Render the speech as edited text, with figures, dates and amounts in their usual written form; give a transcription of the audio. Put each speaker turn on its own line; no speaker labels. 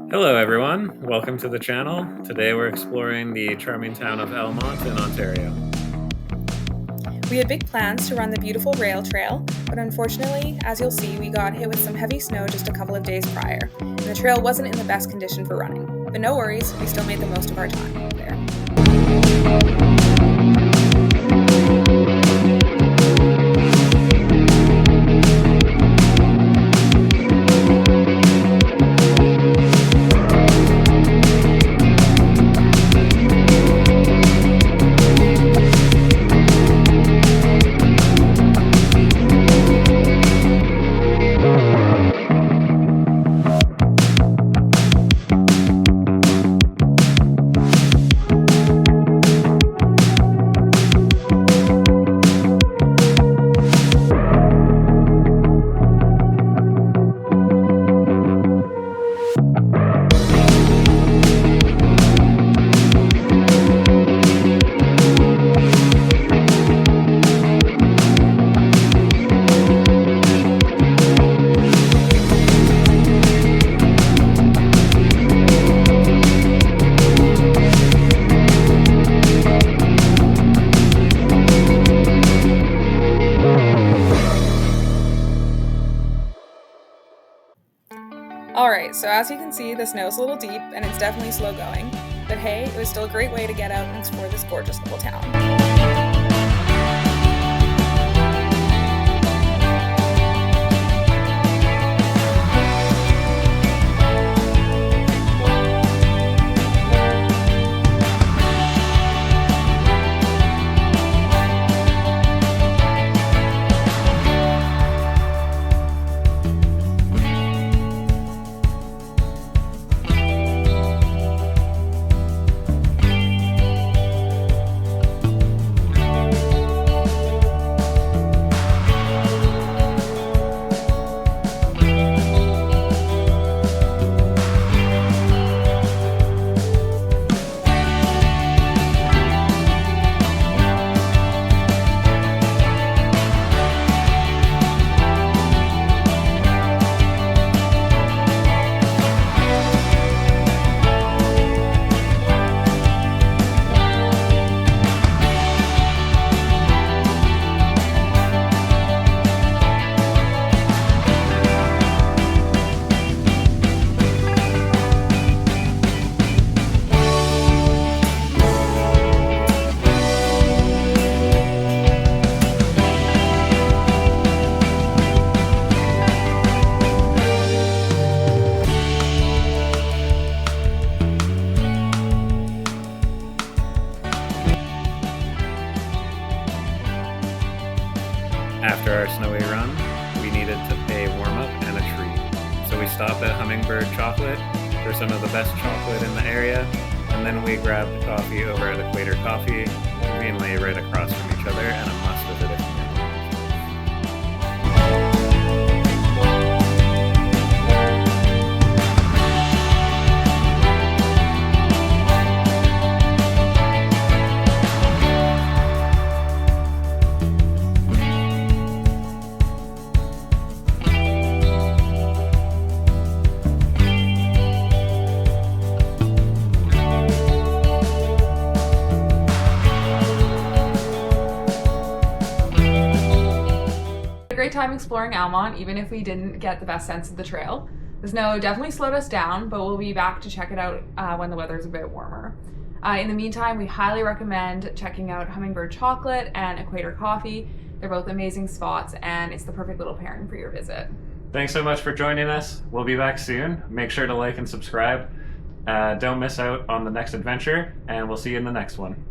Hello everyone, welcome to the channel. Today we're exploring the charming town of Almonte in Ontario.
We had big plans to run the beautiful rail trail, but unfortunately, as you'll see, we got hit with some heavy snow just a couple of days prior, and the trail wasn't in the best condition for running. But no worries, we still made the most of our time there. Alright, so as you can see, the snow's a little deep, and it's definitely slow going, but hey, it was still a great way to get out and explore this gorgeous little town.
After our snowy run, we needed to pay warm-up and a treat. So we stopped at Hummingbird Chocolate for some of the best chocolate in the area, and then we grabbed coffee over at Equator Coffee, conveniently right across from each other, and a must visit if you can.
Great time exploring Almonte, even if we didn't get the best sense of the trail. The snow definitely slowed us down, but we'll be back to check it out when the weather's a bit warmer. In the meantime, we highly recommend checking out Hummingbird Chocolate and Equator Coffee. They're both amazing spots, and it's the perfect little pairing for your visit.
Thanks so much for joining us. We'll be back soon. Make sure to like and subscribe. Don't miss out on the next adventure, and we'll see you in the next one.